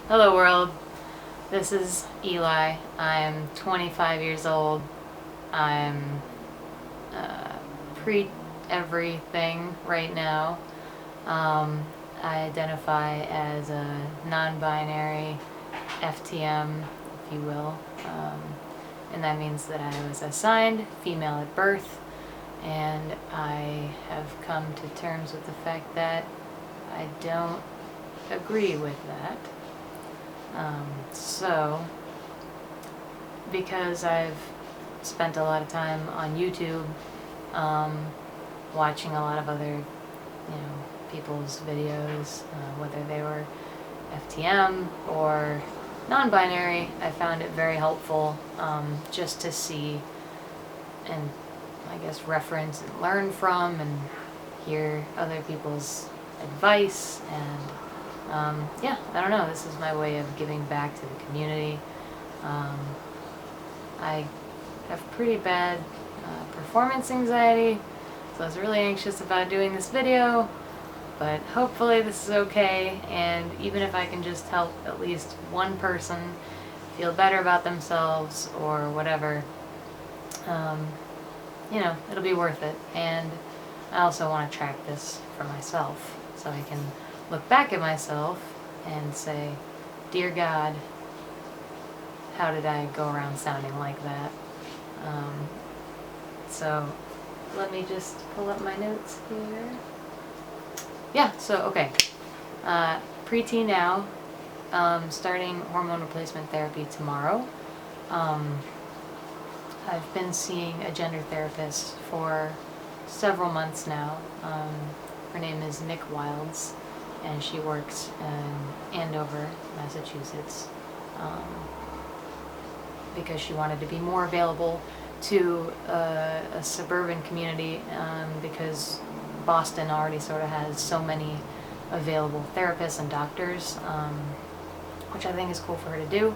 Hello world, this is Eli. I'm 25 years old. I'm pre-everything right now. I identify as a non-binary FTM, if you will. And that means that I was assigned female at birth, and I have come to terms with the fact that I don't agree with that. So, because I've spent a lot of time on YouTube, watching a lot of other, people's videos, whether they were FTM or non-binary, I found it very helpful just to see and, I guess, reference and learn from and hear other people's advice. And I don't know, this is my way of giving back to the community. I have pretty bad performance anxiety, so I was really anxious about doing this video, but hopefully this is okay, and even if I can just help at least one person feel better about themselves or whatever, it'll be worth it. And I also want to track this for myself so I can look back at myself and say, dear God, how did I go around sounding like that? So let me just pull up my notes here. Okay. Preteen now, starting hormone replacement therapy tomorrow. I've been seeing a gender therapist for several months now. Her name is Nick Wilds, and she works in Andover, Massachusetts, because she wanted to be more available to a suburban community, because Boston already sort of has so many available therapists and doctors, which I think is cool for her to do.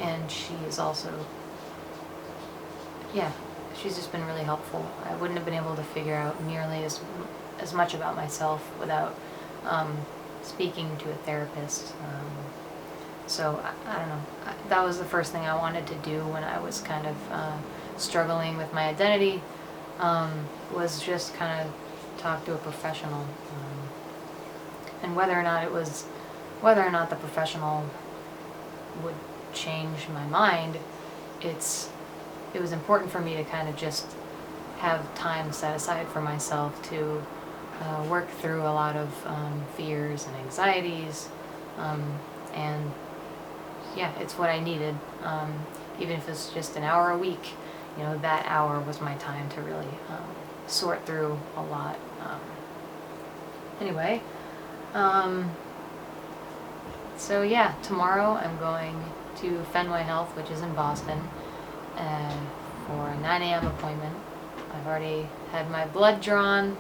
And she is also, she's just been really helpful. I wouldn't have been able to figure out nearly as much about myself without speaking to a therapist. So I don't know. That was the first thing I wanted to do when I was kind of struggling with my identity, was just kind of talk to a professional. And whether or not the professional would change my mind, it was important for me to kind of just have time set aside for myself to work through a lot of fears and anxieties, and it's what I needed. Even if it's just an hour a week, that hour was my time to really sort through a lot. Tomorrow I'm going to Fenway Health, which is in Boston, for a 9 a.m. appointment. I've already had my blood drawn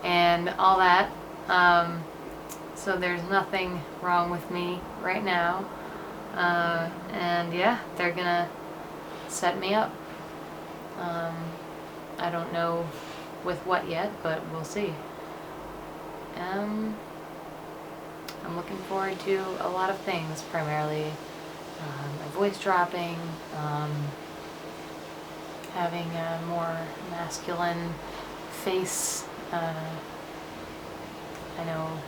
and all that, so there's nothing wrong with me right now. They're gonna set me up. I don't know with what yet, but we'll see. I'm looking forward to a lot of things, primarily my voice dropping, having a more masculine face. I don't know,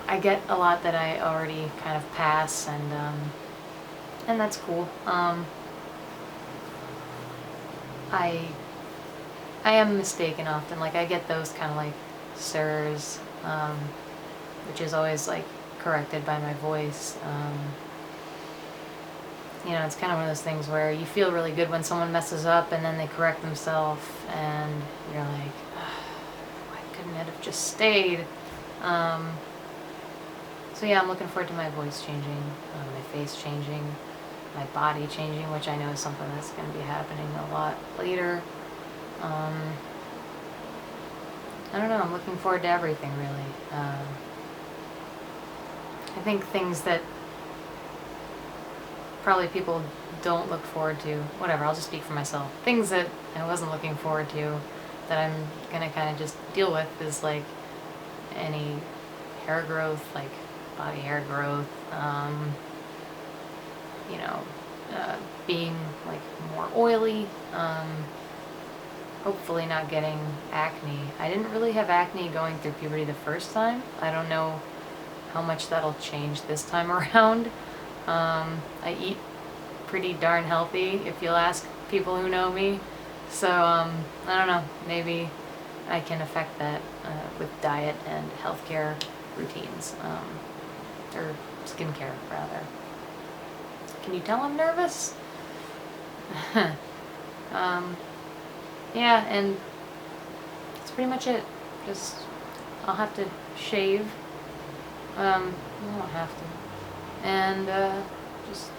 I get a lot that I already kind of pass, and that's cool. I am mistaken often. Like, I get those kind of like sirs, which is always like corrected by my voice. It's kind of one of those things where you feel really good when someone messes up and then they correct themselves, and you're like, why couldn't it have just stayed? I'm looking forward to my voice changing, my face changing, my body changing, which I know is something that's going to be happening a lot later. I don't know, I'm looking forward to everything, really. I think things that probably people don't look forward to, whatever, I'll just speak for myself. Things that I wasn't looking forward to that I'm going to kind of just deal with is like any hair growth, like body hair growth, you know, being like more oily, hopefully not getting acne. I didn't really have acne going through puberty the first time. I don't know how much that'll change this time around. I eat pretty darn healthy, if you'll ask people who know me. So, I don't know, maybe I can affect that with diet and healthcare routines, or skincare, rather. Can you tell I'm nervous? Yeah, and that's pretty much it. Just, I'll have to shave. I won't have to. And just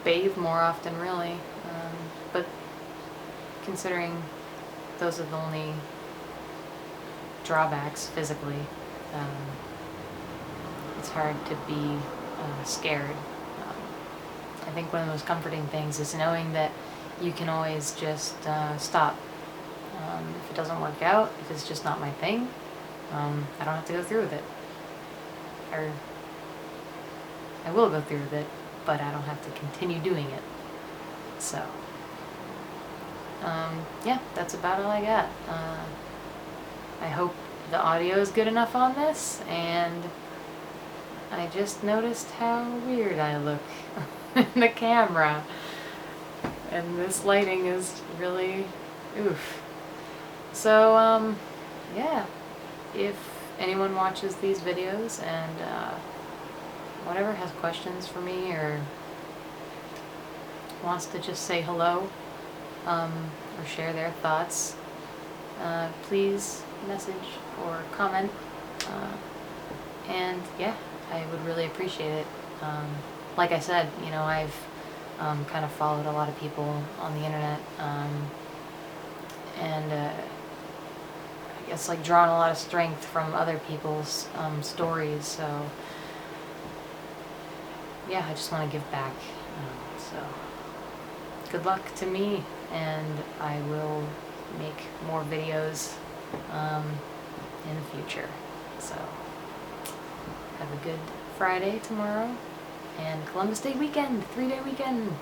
bathe more often, really. But considering those are the only drawbacks physically, it's hard to be scared. I think one of the most comforting things is knowing that you can always just stop. If it doesn't work out, if it's just not my thing, I don't have to go through with it. Or I will go through with it, but I don't have to continue doing it. So, yeah, that's about all I got. I hope the audio is good enough on this, and I just noticed how weird I look in the camera. And this lighting is really oof. So, yeah, if anyone watches these videos and whatever has questions for me or wants to just say hello or share their thoughts, please message or comment. And yeah, I would really appreciate it. Like I said, you know, I've kind of followed a lot of people on the internet, and I guess like drawn a lot of strength from other people's stories. So yeah, I just want to give back. So good luck to me, and I will make more videos in the future. So have a good Friday tomorrow, and Columbus Day weekend, 3-day weekend.